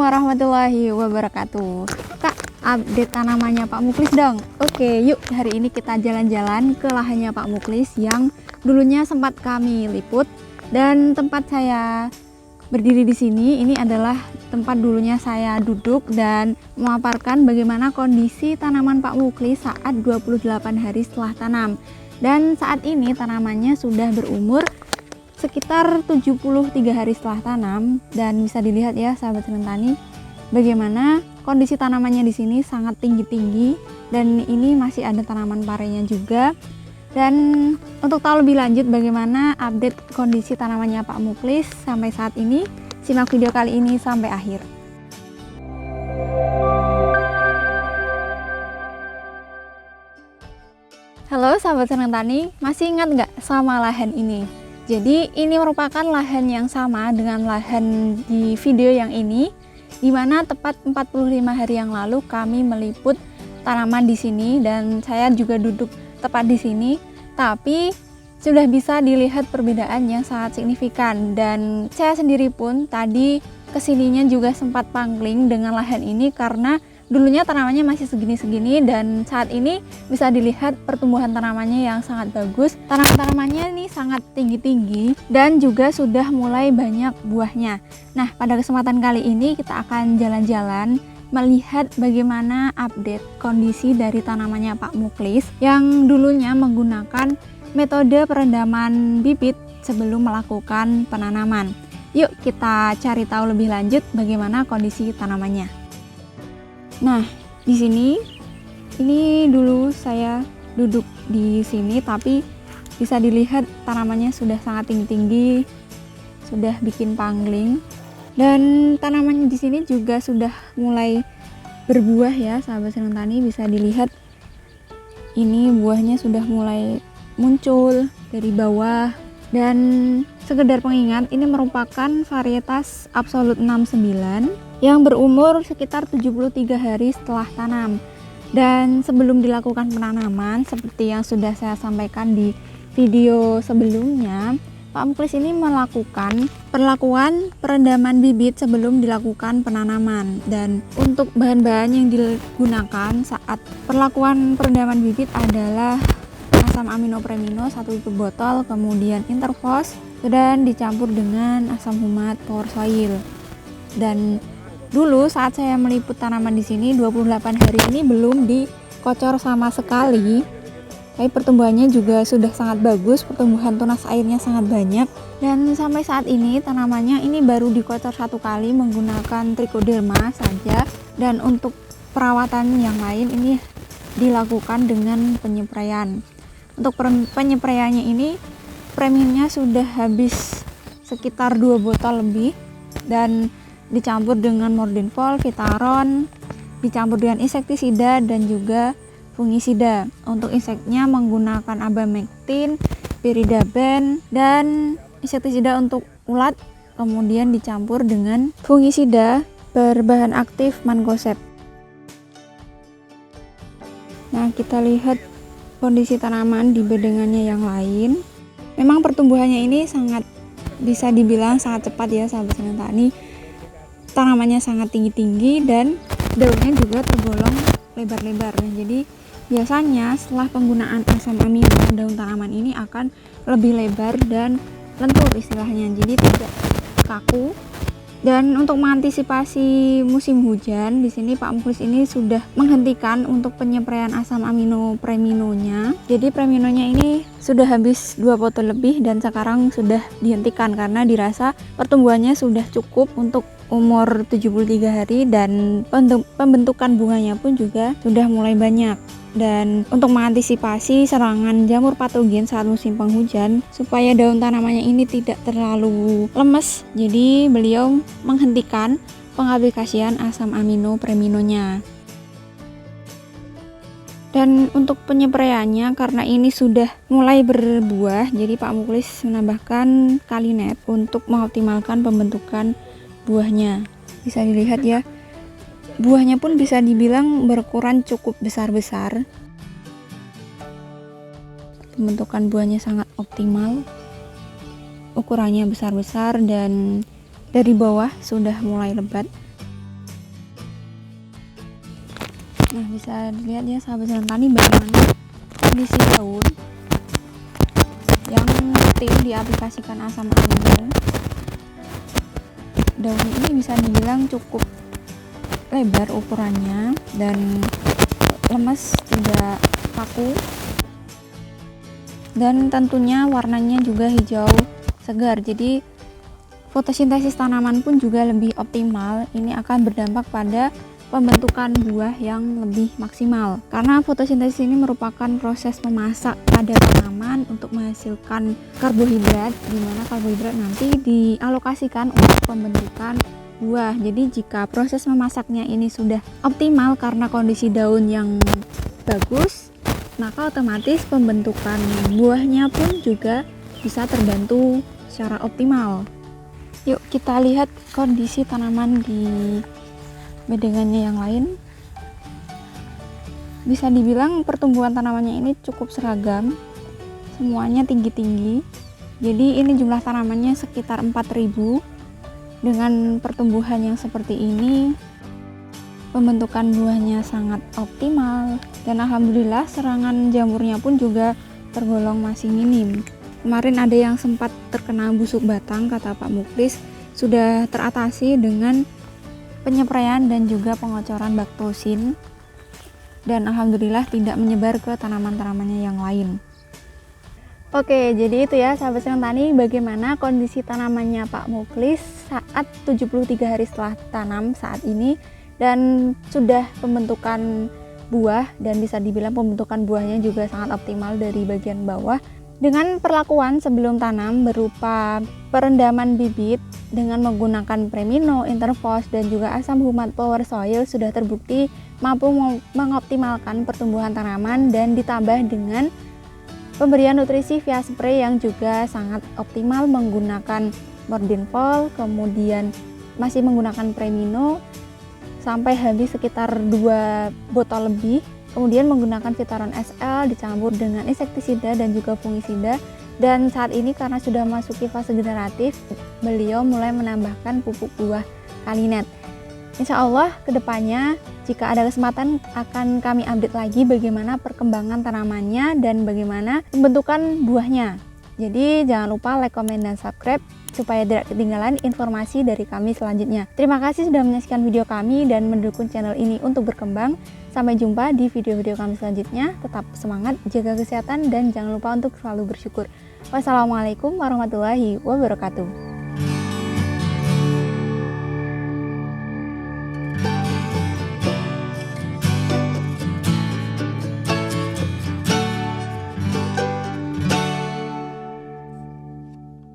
warahmatullahi wabarakatuh. Kak, update tanamannya Pak Muklis dong. Oke, yuk hari ini kita jalan-jalan ke lahannya Pak Muklis yang dulunya sempat kami liput. Dan tempat saya berdiri di sini, ini adalah tempat dulunya saya duduk dan memaparkan bagaimana kondisi tanaman Pak Muklis saat 28 hari setelah tanam. Dan saat ini tanamannya sudah berumur sekitar 73 hari setelah tanam, dan bisa dilihat ya sahabat Seneng Tani bagaimana kondisi tanamannya di sini sangat tinggi-tinggi, dan ini masih ada tanaman parenya juga. Dan untuk tahu lebih lanjut bagaimana update kondisi tanamannya Pak Muklis sampai saat ini, simak video kali ini sampai akhir. Halo sahabat Seneng Tani, masih ingat nggak sama lahan ini? Jadi ini merupakan lahan yang sama dengan lahan di video yang ini, di mana tepat 45 hari yang lalu kami meliput tanaman di sini dan saya juga duduk tepat di sini. Tapi sudah bisa dilihat perbedaan yang sangat signifikan, dan saya sendiri pun tadi kesininya juga sempat pangling dengan lahan ini karena dulunya tanamannya masih segini-segini, dan saat ini bisa dilihat pertumbuhan tanamannya yang sangat bagus. Tanaman-tanamannya ini sangat tinggi-tinggi dan juga sudah mulai banyak buahnya. Nah, pada kesempatan kali ini kita akan jalan-jalan melihat bagaimana update kondisi dari tanamannya Pak Muklis yang dulunya menggunakan metode perendaman bibit sebelum melakukan penanaman. Yuk kita cari tahu lebih lanjut bagaimana kondisi tanamannya. Nah, di sini ini dulu saya duduk di sini, tapi bisa dilihat tanamannya sudah sangat tinggi-tinggi, sudah bikin pangling. Dan tanamannya di sini juga sudah mulai berbuah ya, sahabat Seneng Tani, bisa dilihat ini buahnya sudah mulai muncul dari bawah. Dan sekedar pengingat, ini merupakan varietas Absolute 69 yang berumur sekitar 73 hari setelah tanam. Dan sebelum dilakukan penanaman, seperti yang sudah saya sampaikan di video sebelumnya, Pak Muklis ini melakukan perlakuan perendaman bibit sebelum dilakukan penanaman. Dan untuk bahan-bahan yang digunakan saat perlakuan perendaman bibit adalah asam aminopremino 1 liter botol, kemudian Interphos, dan dicampur dengan asam humat Power Soil. Dan dulu saat saya meliput tanaman di sini 28 hari ini belum dikocor sama sekali, tapi pertumbuhannya juga sudah sangat bagus, pertumbuhan tunas airnya sangat banyak. Dan sampai saat ini tanamannya ini baru dikocor 1 kali menggunakan trichoderma saja, dan untuk perawatan yang lain ini dilakukan dengan penyepraian. Untuk penyepraiannya ini premiumnya sudah habis sekitar 2 botol lebih, dan dicampur dengan Mordenfol, Vitaron, dicampur dengan insektisida dan juga fungisida. Untuk inseknya menggunakan Abamectin, Pyridaben, dan insektisida untuk ulat, kemudian dicampur dengan fungisida berbahan aktif Mancozeb. Nah, kita lihat kondisi tanaman di bedengannya yang lain. Memang pertumbuhannya ini sangat bisa dibilang sangat cepat ya sahabat Seneng Tani. Tanamannya sangat tinggi-tinggi dan daunnya juga tergolong lebar-lebar. Jadi biasanya setelah penggunaan asam amino, daun tanaman ini akan lebih lebar dan lentur istilahnya, jadi tidak kaku. Dan untuk mengantisipasi musim hujan, di sini Pak Muklis ini sudah menghentikan untuk penyepraian asam amino preminonya. Jadi preminonya ini sudah habis 2 botol lebih dan sekarang sudah dihentikan karena dirasa pertumbuhannya sudah cukup untuk umur 73 hari, dan pembentukan bunganya pun juga sudah mulai banyak. Dan untuk mengantisipasi serangan jamur patogen saat musim penghujan, supaya daun tanamannya ini tidak terlalu lemes, jadi beliau menghentikan pengaplikasian asam amino preminonya. Dan untuk penyepraiannya, karena ini sudah mulai berbuah, jadi Pak Muklis menambahkan Kalinet untuk mengoptimalkan pembentukan buahnya. Bisa dilihat ya, buahnya pun bisa dibilang berukuran cukup besar-besar. Pembentukan buahnya sangat optimal, ukurannya besar-besar dan dari bawah sudah mulai lebat. bisa dilihat ya sahabat Senang Tani bagaimana kondisi daun yang rutin diaplikasikan asam amino. Daun ini bisa dibilang cukup lebar ukurannya dan lemes, tidak kaku, dan tentunya warnanya juga hijau segar. Jadi fotosintesis tanaman pun juga lebih optimal. Ini akan berdampak pada pembentukan buah yang lebih maksimal, karena fotosintesis ini merupakan proses memasak pada tanaman untuk menghasilkan karbohidrat, di mana karbohidrat nanti dialokasikan untuk pembentukan buah. Jadi jika proses memasaknya ini sudah optimal karena kondisi daun yang bagus, maka otomatis pembentukan buahnya pun juga bisa terbantu secara optimal. Yuk kita lihat kondisi tanaman di bedengannya yang lain. Bisa dibilang pertumbuhan tanamannya ini cukup seragam, semuanya tinggi-tinggi. Jadi ini jumlah tanamannya sekitar 4000. Dengan pertumbuhan yang seperti ini, pembentukan buahnya sangat optimal, dan alhamdulillah serangan jamurnya pun juga tergolong masih minim. Kemarin ada yang sempat terkena busuk batang, kata Pak Muklis, sudah teratasi dengan penyepraian dan juga pengocoran baktosin, dan alhamdulillah tidak menyebar ke tanaman-tanamannya yang lain. Oke, jadi itu ya sahabat Senang Tani, bagaimana kondisi tanamannya Pak Muklis saat 73 hari setelah tanam saat ini, dan sudah pembentukan buah, dan bisa dibilang pembentukan buahnya juga sangat optimal dari bagian bawah. Dengan perlakuan sebelum tanam berupa perendaman bibit dengan menggunakan Premino, Interfos, dan juga asam humat Power Soil sudah terbukti mampu mengoptimalkan pertumbuhan tanaman, dan ditambah dengan pemberian nutrisi via spray yang juga sangat optimal menggunakan Mordinfol, kemudian masih menggunakan Premino sampai habis sekitar 2 botol lebih, kemudian menggunakan Vitaron SL dicampur dengan insektisida dan juga fungisida. Dan saat ini karena sudah memasuki fase generatif, beliau mulai menambahkan pupuk buah Kalinet. Insya Allah kedepannya jika ada kesempatan akan kami update lagi bagaimana perkembangan tanamannya dan bagaimana pembentukan buahnya. Jadi jangan lupa like, komen, dan subscribe supaya tidak ketinggalan informasi dari kami selanjutnya. Terima kasih sudah menyaksikan video kami dan mendukung channel ini untuk berkembang. Sampai jumpa di video-video kami selanjutnya. Tetap semangat, jaga kesehatan, dan jangan lupa untuk selalu bersyukur. Wassalamualaikum warahmatullahi wabarakatuh.